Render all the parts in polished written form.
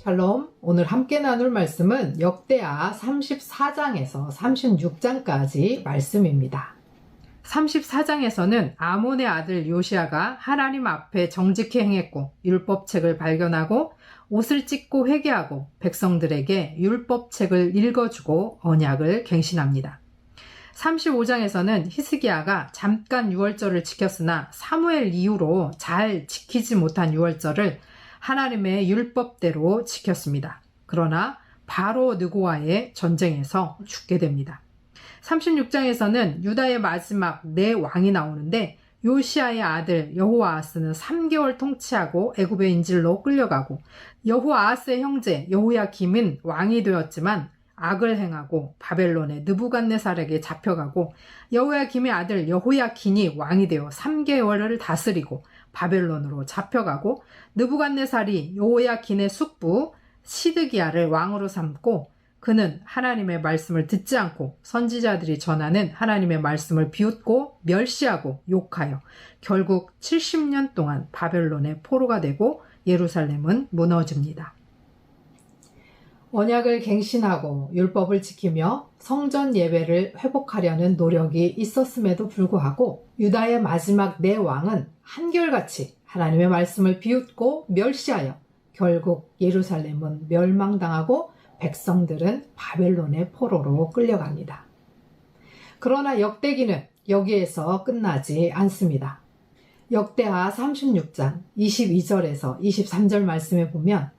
샬롬. 오늘 함께 나눌 말씀은 역대하 34장에서 36장까지 말씀입니다. 34장에서는 아몬의 아들 요시야가 하나님 앞에 정직히 행했고 율법책을 발견하고 옷을 찢고 회개하고 백성들에게 율법책을 읽어주고 언약을 갱신합니다. 35장에서는 히스기야가 잠깐 유월절을 지켰으나 사무엘 이후로 잘 지키지 못한 유월절을 하나님의 율법대로 지켰습니다. 그러나 바로 느고와의 전쟁에서 죽게 됩니다. 36장에서는 유다의 마지막 네 왕이 나오는데 요시야의 아들 여호아하스는 3개월 통치하고 애굽의 인질로 끌려가고 여호아하스의 형제 여호야김은 왕이 되었지만 악을 행하고 바벨론의 느부갓네살에게 잡혀가고 여호야김의 아들 여호야긴이 왕이 되어 3개월을 다스리고 바벨론으로 잡혀가고 느부갓네살이 여호야긴의 숙부 시드기야를 왕으로 삼고 그는 하나님의 말씀을 듣지 않고 선지자들이 전하는 하나님의 말씀을 비웃고 멸시하고 욕하여 결국 70년 동안 바벨론의 포로가 되고 예루살렘은 무너집니다. 언약을 갱신하고 율법을 지키며 성전 예배를 회복하려는 노력이 있었음에도 불구하고 유다의 마지막 네 왕은 한결같이 하나님의 말씀을 비웃고 멸시하여 결국 예루살렘은 멸망당하고 백성들은 바벨론의 포로로 끌려갑니다. 그러나 역대기는 여기에서 끝나지 않습니다. 역대하 36장 22절에서 23절 말씀에 보면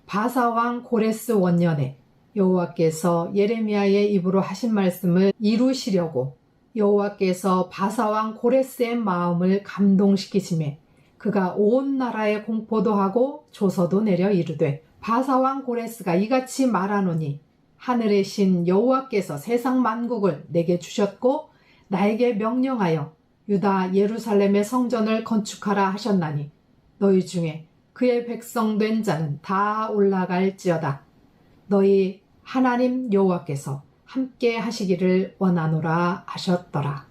바사왕 고레스 원년에 여호와께서 예레미야의 입으로 하신 말씀을 이루시려고 여호와께서 바사왕 고레스의 마음을 감동시키시매 그가 온 나라에 공포도 하고 조서도 내려 이르되 바사왕 고레스가 이같이 말하노니 하늘의 신 여호와께서 세상 만국을 내게 주셨고 나에게 명령하여 유다 예루살렘의 성전을 건축하라 하셨나니 너희 중에 그의 백성 된 자는 다 올라갈지어다. 너희 하나님 여호와께서 함께 하시기를 원하노라 하셨더라.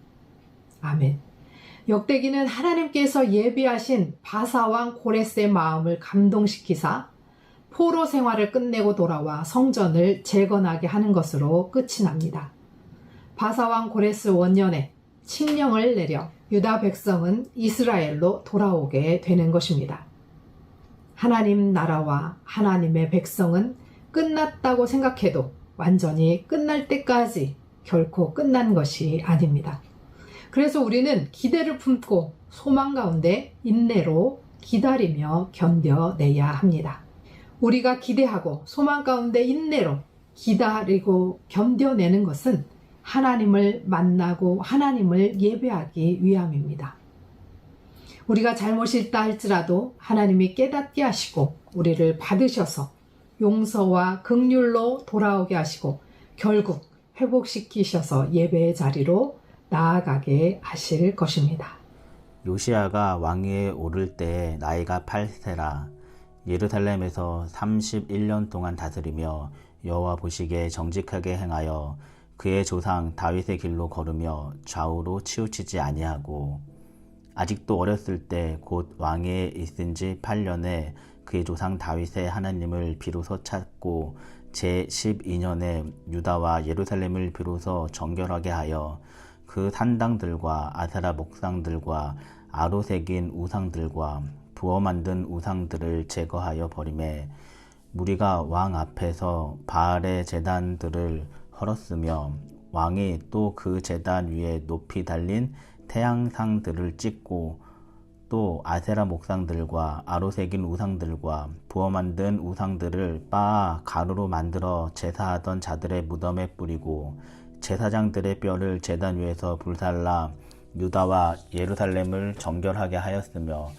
아멘. 역대기는 하나님께서 예비하신 바사왕 고레스의 마음을 감동시키사 포로 생활을 끝내고 돌아와 성전을 재건하게 하는 것으로 끝이 납니다. 바사왕 고레스 원년에 칙령을 내려 유다 백성은 이스라엘로 돌아오게 되는 것입니다. 하나님 나라와 하나님의 백성은 끝났다고 생각해도 완전히 끝날 때까지 결코 끝난 것이 아닙니다. 그래서 우리는 기대를 품고 소망 가운데 인내로 기다리며 견뎌내야 합니다. 우리가 기대하고 소망 가운데 인내로 기다리고 견뎌내는 것은 하나님을 만나고 하나님을 예배하기 위함입니다. 우리가 잘못이 있다 할지라도 하나님이 깨닫게 하시고 우리를 받으셔서 용서와 긍휼로 돌아오게 하시고 결국 회복시키셔서 예배의 자리로 나아가게 하실 것입니다. 요시야가 왕위에 오를 때 나이가 8세라 예루살렘에서 31년 동안 다스리며 여호와 보시기에 정직하게 행하여 그의 조상 다윗의 길로 걸으며 좌우로 치우치지 아니하고 아직도 어렸을 때 곧 왕위에 있은 지 8년에 그의 조상 다윗의 하나님을 비로소 찾고 제12년에 유다와 예루살렘을 비로소 정결하게 하여 그 산당들과 아세라 목상들과 아로 새긴 우상들과 부어 만든 우상들을 제거하여 버리매 무리가 왕 앞에서 바알의 제단들을 헐었으며 왕이 또 그 제단 위에 높이 달린 태양상들을 찍고 또 아세라 목상들과 아로 새긴 우상들과 부어 만든 우상들을 빻아 가루로 만들어 제사하던 자들의 무덤에 뿌리고 제사장들의 뼈를 제단 위에서 불살라 유다와 예루살렘을 정결하게 하였으며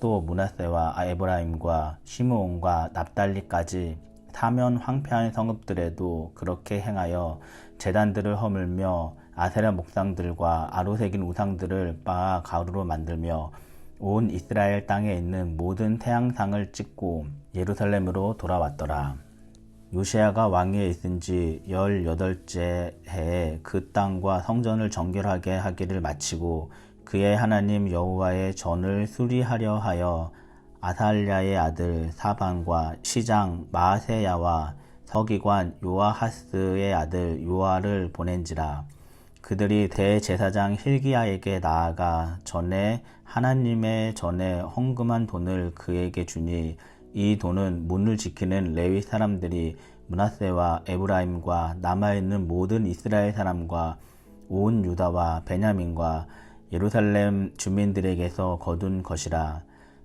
또 므낫세와 에브라임과 시므온과 납달리까지 사면 황폐한 성읍들에도 그렇게 행하여 제단들을 허물며 아세라 목상들과 아로 새긴 우상들을 빻아 가루로 만들며 온 이스라엘 땅에 있는 모든 태양상을 찍고 예루살렘으로 돌아왔더라. 요시야가 왕위에 있은 지 18째 해에 그 땅과 성전을 정결하게 하기를 마치고 그의 하나님 여호와의 전을 수리하려 하여 아살랴의 아들 사반과 시장 마아세야와 서기관 요아하스의 아들 요아를 보낸지라. 그들이 대제사장 힐기야에게 나아가 전에 하나님의 전에 헌금한 돈을 그에게 주니 이 돈은 문을 지키는 레위 사람들이 므낫세와 에브라임과 남아있는 모든 이스라엘 사람과 온 유다와 베냐민과 예루살렘 주민들에게서 거둔 것이라.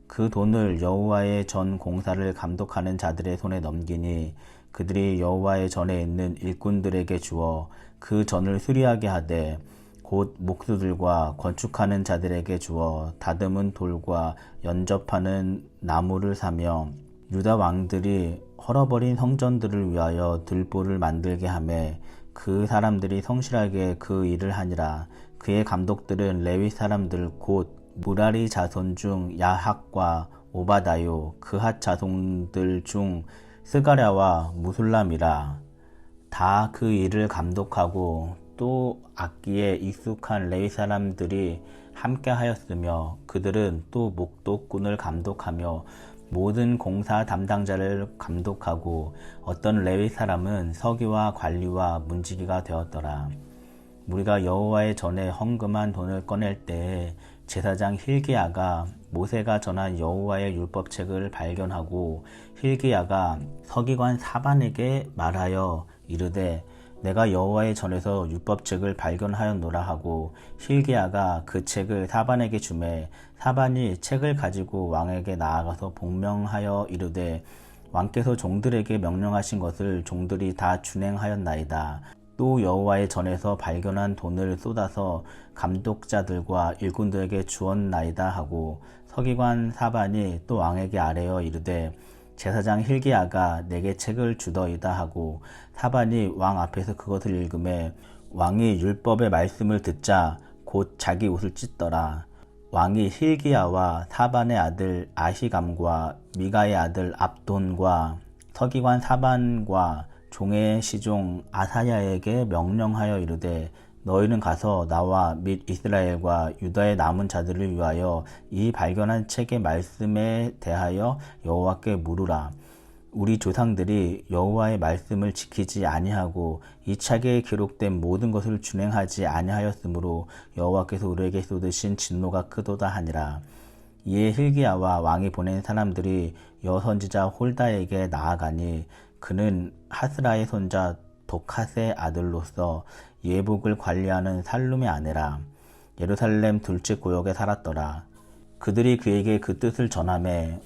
그 돈을 여호와의 전 공사를 감독하는 자들의 손에 넘기니 그들이 여호와의 전에 있는 일꾼들에게 주어 그 전을 수리하게 하되 곧 목수들과 건축하는 자들에게 주어 다듬은 돌과 연접하는 나무를 사며 유다 왕들이 헐어버린 성전들을 위하여 들보를 만들게 하매 그 사람들이 성실하게 그 일을 하니라. 그의 감독들은 레위 사람들 곧 무라리 자손 중 야학과 오바다요 그핫 자손들 중 스가랴와 무술람이라. 다 그 일을 감독하고 또 악기에 익숙한 레위 사람들이 함께 하였으며 그들은 또 목독꾼을 감독하며 모든 공사 담당자를 감독하고 어떤 레위 사람은 서기와 관리와 문지기가 되었더라. 우리가 여호와의 전에 헌금한 돈을 꺼낼 때에 제사장 힐기야가 모세가 전한 여호와의 율법책을 발견하고 힐기야가 서기관 사반에게 말하여 이르되 내가 여호와의 전에서 율법책을 발견하였노라 하고 힐기야가 그 책을 사반에게 주매 사반이 책을 가지고 왕에게 나아가서 복명하여 이르되 왕께서 종들에게 명령하신 것을 종들이 다 준행하였나이다. 또 여호와의 전에서 발견한 돈을 쏟아서 감독자들과 일꾼들에게 주었나이다 하고 서기관 사반이 또 왕에게 아뢰어 이르되 제사장 힐기야가 내게 책을 주더이다 하고 사반이 왕 앞에서 그것을 읽음에 왕이 율법의 말씀을 듣자 곧 자기 옷을 찢더라. 왕이 힐기야와 사반의 아들 아히감과 미가의 아들 압돈과 서기관 사반과 종의 시종 아사야에게 명령하여 이르되 너희는 가서 나와 및 이스라엘과 유다의 남은 자들을 위하여 이 발견한 책의 말씀에 대하여 여호와께 물으라. 우리 조상들이 여호와의 말씀을 지키지 아니하고 이 책에 기록된 모든 것을 준행하지 아니하였으므로 여호와께서 우리에게 쏟으신 진노가 크도다 하니라. 이에 힐기야와 왕이 보낸 사람들이 여선지자 홀다에게 나아가니 그는 하스라의 손자 독핫의 아들로서 예복을 관리하는 살룸의 아내라. 예루살렘 둘째 구역에 살았더라. 그들이 그에게 그 뜻을 전하매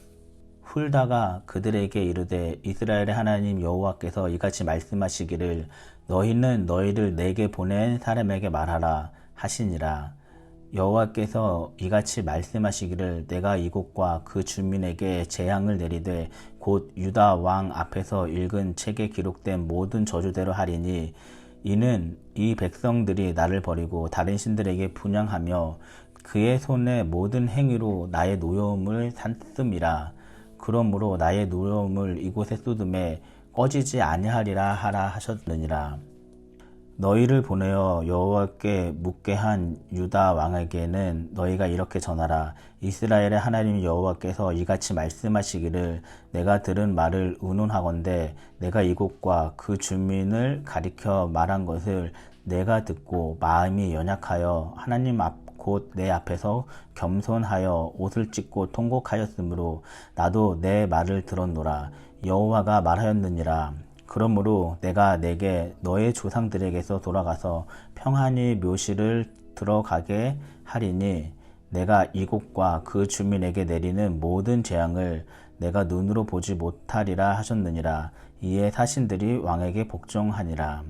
훌다가 그들에게 이르되 이스라엘의 하나님 여호와께서 이같이 말씀하시기를 너희는 너희를 내게 보낸 사람에게 말하라 하시니라. 여호와께서 이같이 말씀하시기를 내가 이곳과 그 주민에게 재앙을 내리되 곧 유다 왕 앞에서 읽은 책에 기록된 모든 저주대로 하리니 이는 이 백성들이 나를 버리고 다른 신들에게 분향하며 그의 손의 모든 행위로 나의 노여움을 샀음이라. 그러므로 나의 노여움을 이곳에 쏟음에 꺼지지 아니하리라 하라 하셨느니라. 너희를 보내어 여호와께 묻게 한 유다 왕에게는 너희가 이렇게 전하라. 이스라엘의 하나님 여호와께서 이같이 말씀하시기를 내가 들은 말을 의논하건대 내가 이곳과 그 주민을 가리켜 말한 것을 내가 듣고 마음이 연약하여 하나님 앞 곧 내 앞에서 겸손하여 옷을 찢고 통곡하였으므로 나도 내 말을 들었노라. 여호와가 말하였느니라. 그러므로 내가 내게 너의 조상들에게서 돌아가서 평안히 묘실을 들어가게 하리니 내가 이곳과 그 주민에게 내리는 모든 재앙을 내가 눈으로 보지 못하리라 하셨느니라. 이에 사신들이 왕에게 복종하니라.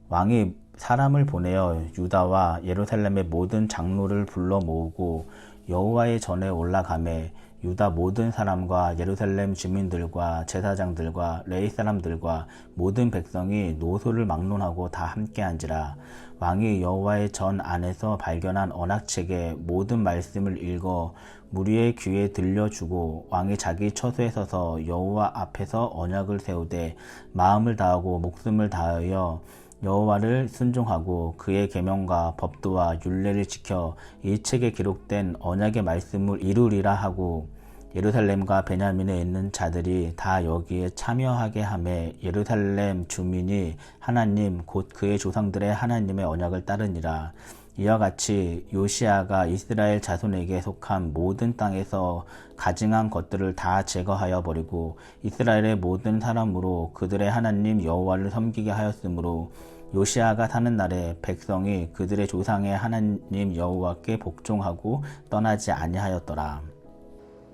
왕이 사람을 보내어 유다와 예루살렘의 모든 장로를 불러 모으고 여호와의 전에 올라가매 유다 모든 사람과 예루살렘 주민들과 제사장들과 레위 사람들과 모든 백성이 노소를 막론하고 다 함께한지라. 왕이 여호와의 전 안에서 발견한 언약책의 모든 말씀을 읽어 무리의 귀에 들려주고 왕이 자기 처소에 서서 여호와 앞에서 언약을 세우되 마음을 다하고 목숨을 다하여 여호와를 순종하고 그의 계명과 법도와 율례를 지켜 이 책에 기록된 언약의 말씀을 이루리라 하고 예루살렘과 베냐민에 있는 자들이 다 여기에 참여하게 하매 예루살렘 주민이 하나님 곧 그의 조상들의 하나님의 언약을 따르니라. 이와 같이 요시야가 이스라엘 자손에게 속한 모든 땅에서 가증한 것들을 다 제거하여 버리고 이스라엘의 모든 사람으로 그들의 하나님 여호와를 섬기게 하였으므로 요시야가 사는 날에 백성이 그들의 조상의 하나님 여호와께 복종하고 떠나지 아니하였더라.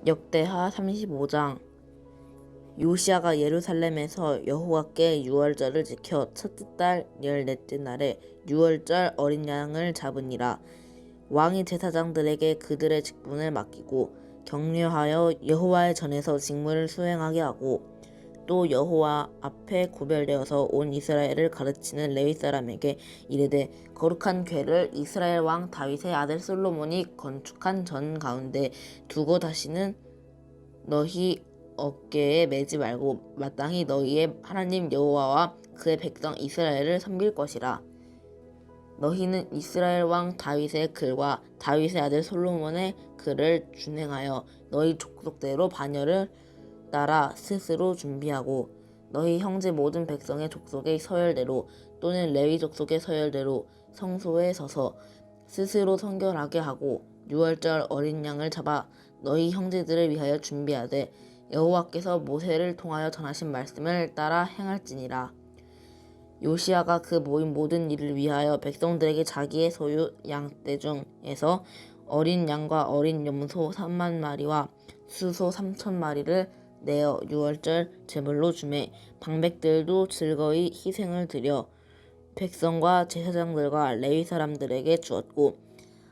역대하 35장. 요시야가 예루살렘에서 여호와께 유월절을 지켜 첫째 달 14째 날에 유월절 어린 양을 잡으니라. 왕이 제사장들에게 그들의 직분을 맡기고 격려하여 여호와의 전에서 직무를 수행하게 하고 또 여호와 앞에 구별되어서 온 이스라엘을 가르치는 레위 사람에게 이르되 거룩한 궤를 이스라엘 왕 다윗의 아들 솔로몬이 건축한 전 가운데 두고 다시는 너희 어깨에 매지 말고 마땅히 너희의 하나님 여호와와 그의 백성 이스라엘을 섬길 것이라. 너희는 이스라엘 왕 다윗의 글과 다윗의 아들 솔로몬의 글을 준행하여 너희 족속대로 반열을 따라 스스로 준비하고 너희 형제 모든 백성의 족속의 서열대로 또는 레위 족속의 서열대로 성소에 서서 스스로 성결하게 하고 유월절 어린 양을 잡아 너희 형제들을 위하여 준비하되 여호와께서 모세를 통하여 전하신 말씀을 따라 행할지니라. 요시야가 그 모인 모든 일을 위하여 백성들에게 자기의 소유 양떼 중에서 어린 양과 어린 염소 3만 마리와 수소 3천 마리를 내어 유월절 제물로 주매 방백들도 즐거이 희생을 드려 백성과 제사장들과 레위 사람들에게 주었고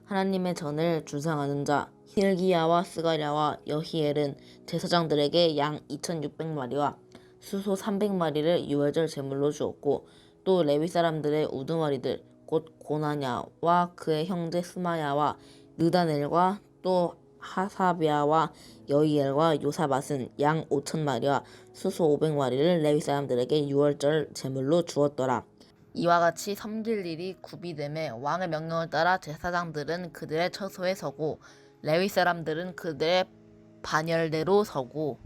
하나님의 전을 주상하는 자 hil기야와 스가랴와 여히엘은 제사장들에게 양 2,600마리와 수소 300마리를 유월절 제물로 주었고 또 레위 사람들의 우두머리들 곧 고나냐와 그의 형제 스마야와 느다넬과 또 하사비아와 여히엘과 요사밭은 양 5,000마리와 수소 500마리를 레위 사람들에게 유월절 제물로 주었더라. 이와 같이 섬길 일이 구비되매 왕의 명령을 따라 제사장들은 그들의 처소에 서고 레위 사람들은 그들의 반열대로 서고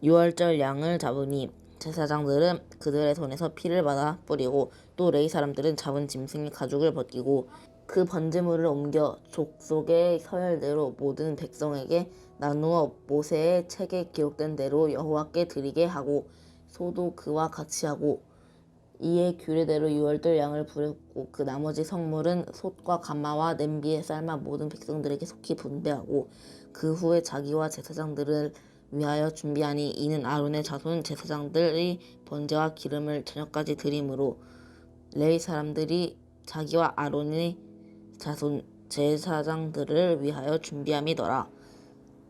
유월절 양을 잡으니 제사장들은 그들의 손에서 피를 받아 뿌리고 또 레위 사람들은 잡은 짐승의 가죽을 벗기고 그 번제물을 옮겨 족속의 서열대로 모든 백성에게 나누어 모세의 책에 기록된 대로 여호와께 드리게 하고 소도 그와 같이 하고 이에 규례대로 유월절 양을 부렸고 그 나머지 성물은 솥과 가마와 냄비에 삶아 모든 백성들에게 속히 분배하고 그 후에 자기와 제사장들을 위하여 준비하니 이는 아론의 자손 제사장들의 번제와 기름을 저녁까지 드림으로 레위 사람들이 자기와 아론의 자손 제사장들을 위하여 준비함이더라.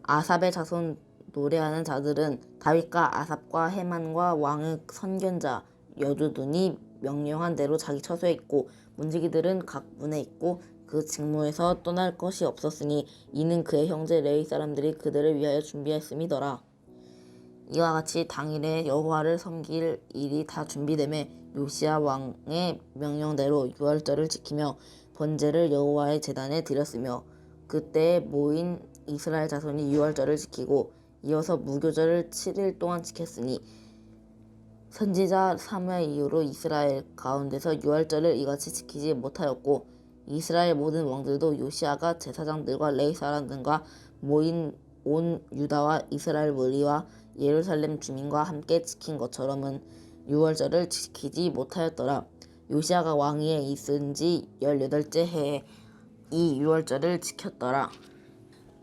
아삽의 자손 노래하는 자들은 다윗과 아삽과 헤만과 왕의 선견자 여두둔이 명령한 대로 자기 처소에 있고 문지기들은 각 문에 있고 그 직무에서 떠날 것이 없었으니 이는 그의 형제 레위 사람들이 그들을 위하여 준비했음이더라. 이와 같이 당일에 여호와를 섬길 일이 다 준비되매 요시야 왕의 명령대로 유월절을 지키며 번제를 여호와의 제단에 드렸으며 그때에 모인 이스라엘 자손이 유월절을 지키고 이어서 무교절을 7일 동안 지켰으니 선지자 사무엘 이후로 이스라엘 가운데서 유월절을 이같이 지키지 못하였고 이스라엘 모든 왕들도 요시야가 제사장들과 레위 사람들과 모인 온 유다와 이스라엘 무리와 예루살렘 주민과 함께 지킨 것처럼은 유월절을 지키지 못하였더라. 요시야가 왕위에 있은 지 18째 해에 이 유월절을 지켰더라.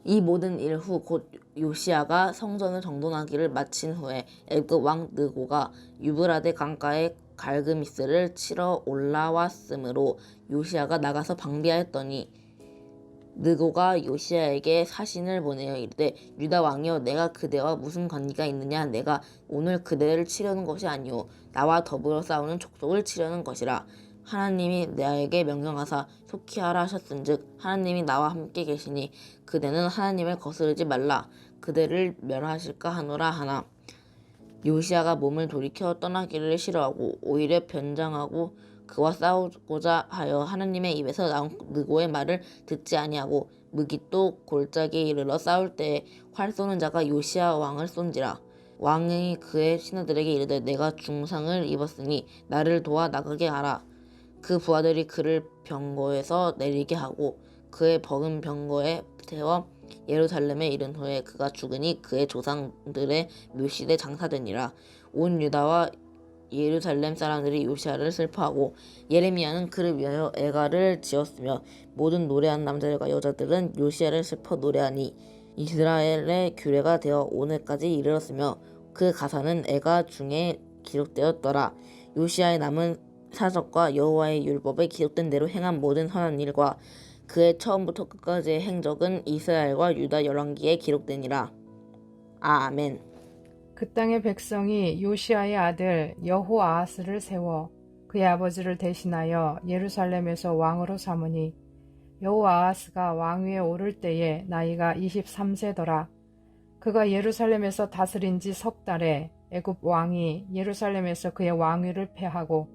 이 모든 일 후 곧 요시야가 성전을 정돈하기를 마친 후에 애굽 왕 느고가 유브라데 강가에 갈그미스를 치러 올라왔으므로 요시야가 나가서 방비하였더니 느고가 요시야에게 사신을 보내어 이르되 유다 왕이여 내가 그대와 무슨 관계가 있느냐 내가 오늘 그대를 치려는 것이 아니오 나와 더불어 싸우는 족속을 치려는 것이라 하나님이 내게 명령하사 속히 하라 하셨은즉 하나님이 나와 함께 계시니 그대는 하나님을 거스르지 말라 그대를 멸하실까 하노라 하나 요시야가 몸을 돌이켜 떠나기를 싫어하고 오히려 변장하고 그와 싸우고자 하여 하나님의 입에서 나온 느고의 말을 듣지 아니하고 무기또 골짜기에 이르러 싸울 때에 활 쏘는 자가 요시야 왕을 쏜지라. 왕이 그의 신하들에게 이르되 내가 중상을 입었으니 나를 도와 나가게 하라. 그 부하들이 그를 병거에서 내리게 하고 그의 버금 병거에 태워 예루살렘에 이른 후에 그가 죽으니 그의 조상들의 묘실에 장사되니라. 온 유다와 예루살렘 사람들이 요시야를 슬퍼하고 예레미야는 그를 위하여 애가를 지었으며 모든 노래하는 남자들과 여자들은 요시야를 슬퍼 노래하니 이스라엘의 규례가 되어 오늘까지 이르렀으며 그 가사는 애가 중에 기록되었더라. 요시야의 남은 사적과 여호와의 율법에 기록된 대로 행한 모든 선한 일과 그의 처음부터 끝까지의 행적은 이스라엘과 유다 열왕기에 기록되니라. 아멘. 그 땅의 백성이 요시야의 아들 여호아하스를 세워 그의 아버지를 대신하여 예루살렘에서 왕으로 삼으니 여호아하스가 왕위에 오를 때에 나이가 23세더라. 그가 예루살렘에서 다스린 지 석 달에 애굽 왕이 예루살렘에서 그의 왕위를 패하고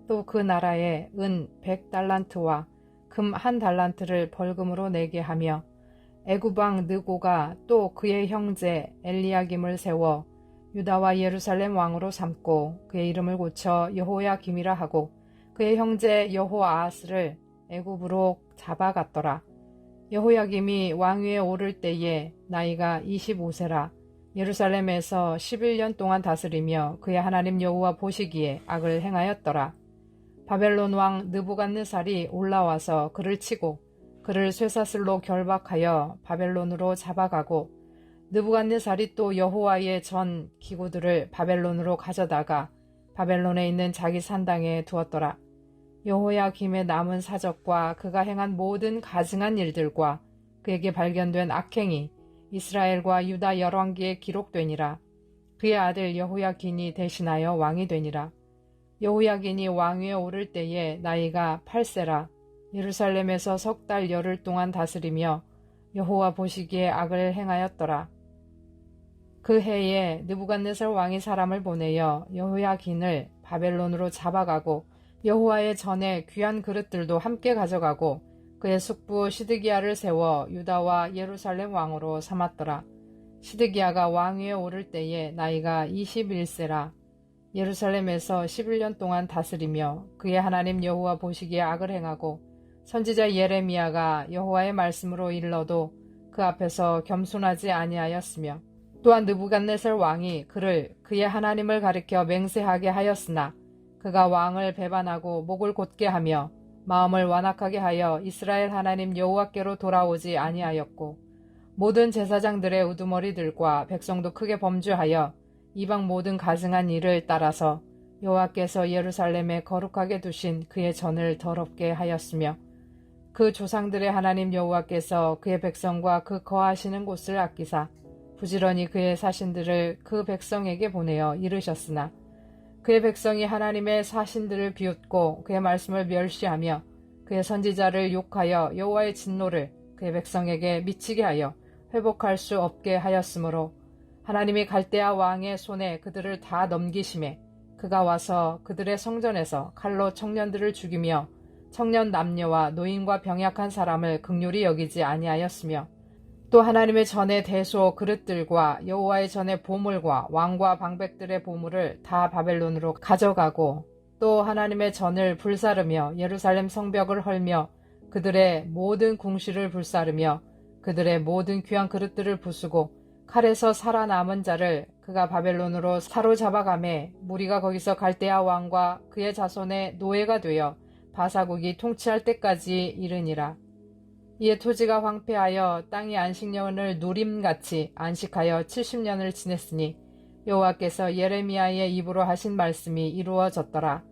또 그 나라에 은 100달란트와 금 1달란트를 벌금으로 내게 하며 애굽 왕 느고가 또 그의 형제 엘리야김을 세워 유다와 예루살렘 왕으로 삼고 그의 이름을 고쳐 여호야김이라 하고 그의 형제 여호아하스를 애굽으로 잡아갔더라. 여호야김이 왕위에 오를 때에 나이가 25세라. 예루살렘에서 11년 동안 다스리며 그의 하나님 여호와 보시기에 악을 행하였더라. 바벨론 왕 느부갓네살이 올라와서 그를 치고 그를 쇠사슬로 결박하여 바벨론으로 잡아가고 느부갓네살이 또 여호와의 전 기구들을 바벨론으로 가져다가 바벨론에 있는 자기 산당에 두었더라. 여호야김의 남은 사적과 그가 행한 모든 가증한 일들과 그에게 발견된 악행이 이스라엘과 유다 열왕기에 기록되니라. 그의 아들 여호야긴이 대신하여 왕이 되니라. 여호야긴이 왕위에 오를 때에 나이가 8세라. 예루살렘에서 석 달 열흘 동안 다스리며 여호와 보시기에 악을 행하였더라. 그 해에 느부갓네살 왕이 사람을 보내어 여호야긴을 바벨론으로 잡아가고 여호와의 전에 귀한 그릇들도 함께 가져가고 그의 숙부 시드기야를 세워 유다와 예루살렘 왕으로 삼았더라. 시드기야가 왕위에 오를 때에 나이가 21세라. 예루살렘에서 11년 동안 다스리며 그의 하나님 여호와 보시기에 악을 행하고 선지자 예레미야가 여호와의 말씀으로 일러도 그 앞에서 겸손하지 아니하였으며 또한 느부갓네살 왕이 그를 그의 하나님을 가리켜 맹세하게 하였으나 그가 왕을 배반하고 목을 곧게 하며 마음을 완악하게 하여 이스라엘 하나님 여호와께로 돌아오지 아니하였고 모든 제사장들의 우두머리들과 백성도 크게 범죄하여 이방 모든 가증한 일을 따라서 여호와께서 예루살렘에 거룩하게 두신 그의 전을 더럽게 하였으며 그 조상들의 하나님 여호와께서 그의 백성과 그 거하시는 곳을 아끼사 부지런히 그의 사신들을 그 백성에게 보내어 이르셨으나 그의 백성이 하나님의 사신들을 비웃고 그의 말씀을 멸시하며 그의 선지자를 욕하여 여호와의 진노를 그의 백성에게 미치게 하여 회복할 수 없게 하였으므로 하나님이 갈대아 왕의 손에 그들을 다 넘기심에 그가 와서 그들의 성전에서 칼로 청년들을 죽이며 청년 남녀와 노인과 병약한 사람을 긍휼히 여기지 아니하였으며 또 하나님의 전의 대소 그릇들과 여호와의 전의 보물과 왕과 방백들의 보물을 다 바벨론으로 가져가고 또 하나님의 전을 불사르며 예루살렘 성벽을 헐며 그들의 모든 궁실을 불사르며 그들의 모든 귀한 그릇들을 부수고 칼에서 살아남은 자를 그가 바벨론으로 사로잡아가매 무리가 거기서 갈대아 왕과 그의 자손의 노예가 되어 바사국이 통치할 때까지 이르니라. 이에 토지가 황폐하여 땅이 안식년을 누림같이 안식하여 70년을 지냈으니 여호와께서 예레미야의 입으로 하신 말씀이 이루어졌더라.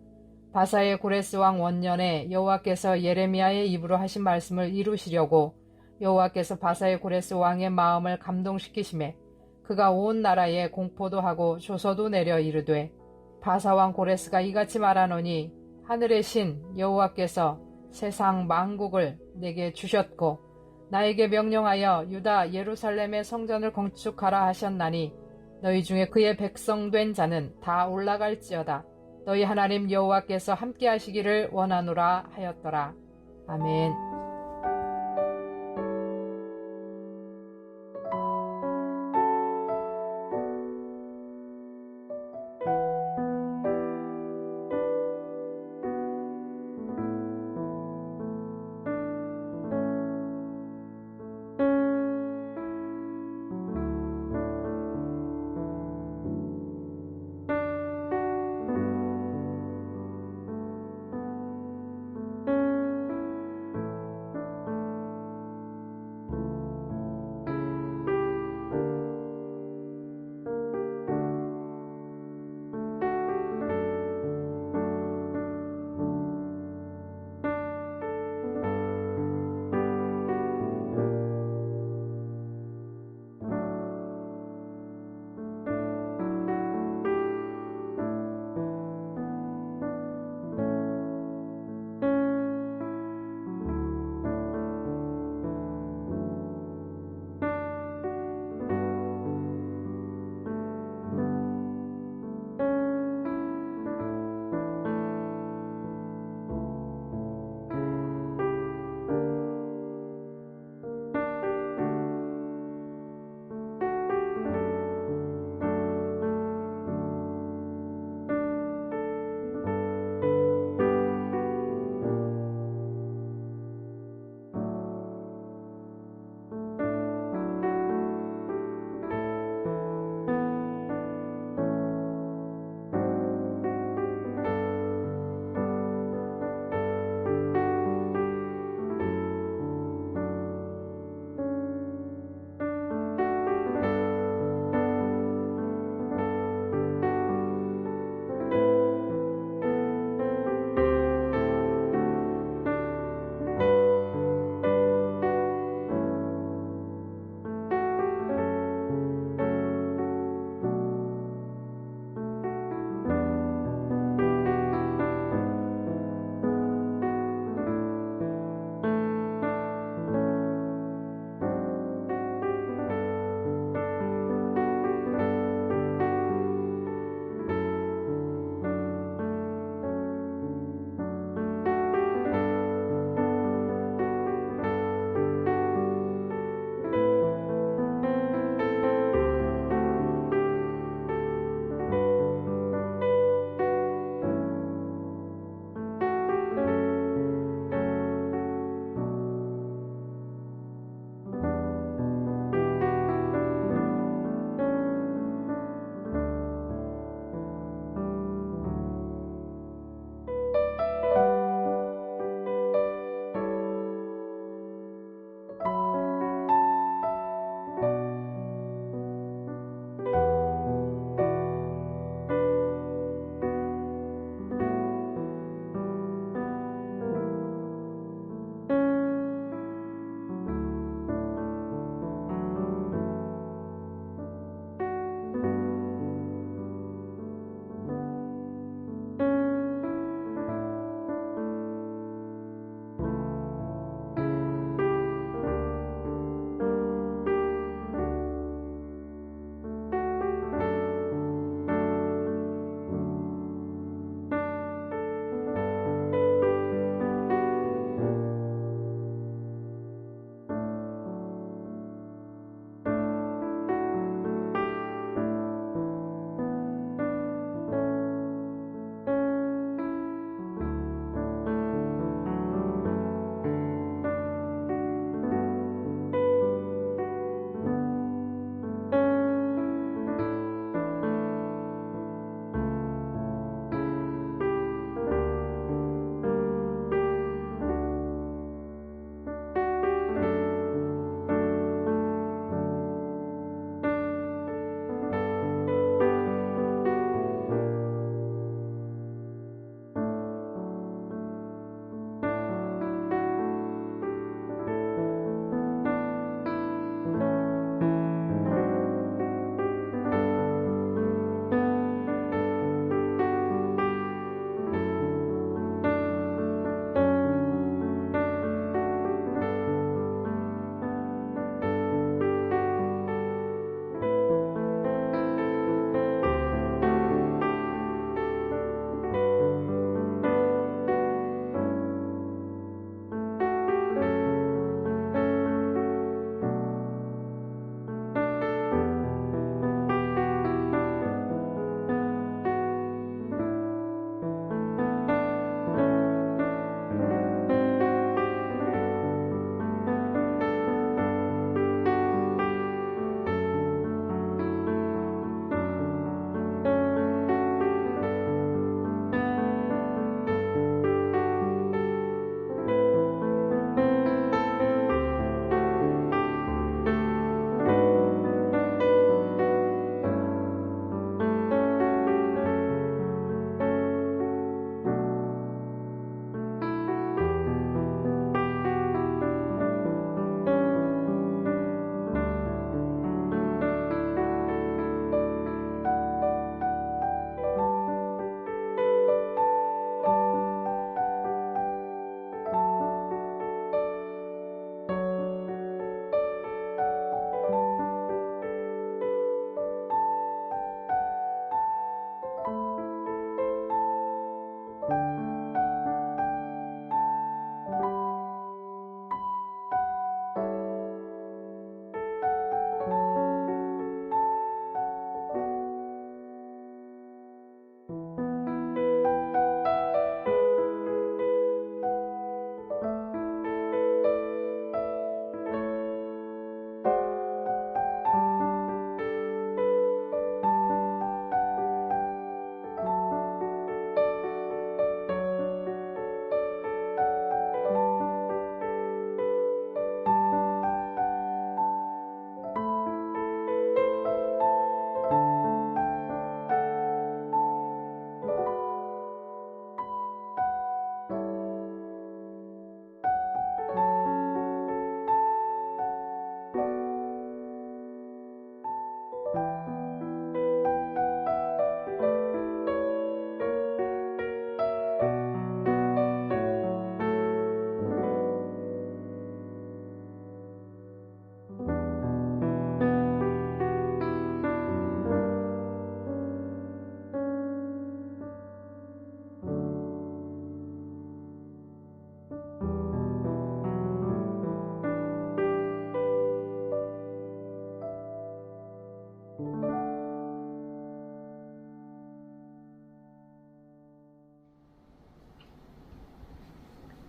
바사의 고레스 왕 원년에 여호와께서 예레미야의 입으로 하신 말씀을 이루시려고 여호와께서 바사의 고레스 왕의 마음을 감동시키심에 그가 온 나라에 공포도 하고 조서도 내려 이르되 바사 왕 고레스가 이같이 말하노니 하늘의 신 여호와께서 세상 만국을 내게 주셨고 나에게 명령하여 유다 예루살렘의 성전을 건축하라 하셨나니 너희 중에 그의 백성된 자는 다 올라갈지어다. 너희 하나님 여호와께서 함께 하시기를 원하노라 하였더라. 아멘.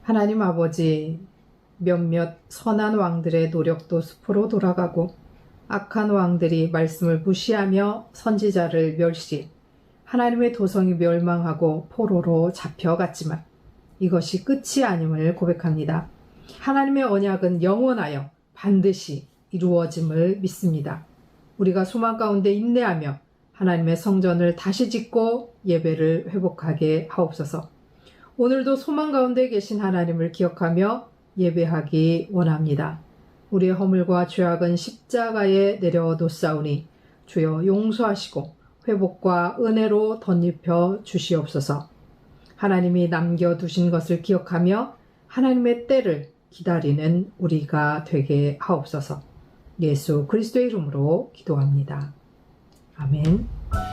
하나님 아버지, 몇몇 선한 왕들의 노력도 수포로 돌아가고 악한 왕들이 말씀을 무시하며 선지자를 멸시, 하나님의 도성이 멸망하고 포로로 잡혀갔지만 이것이 끝이 아님을 고백합니다. 하나님의 언약은 영원하여 반드시 이루어짐을 믿습니다. 우리가 소망 가운데 인내하며 하나님의 성전을 다시 짓고 예배를 회복하게 하옵소서. 오늘도 소망 가운데 계신 하나님을 기억하며 예배하기 원합니다. 우리의 허물과 죄악은 십자가에 내려놓사오니 주여 용서하시고 회복과 은혜로 덧입혀 주시옵소서. 하나님이 남겨두신 것을 기억하며 하나님의 때를 기다리는 우리가 되게 하옵소서. 예수 그리스도의 이름으로 기도합니다. 아멘.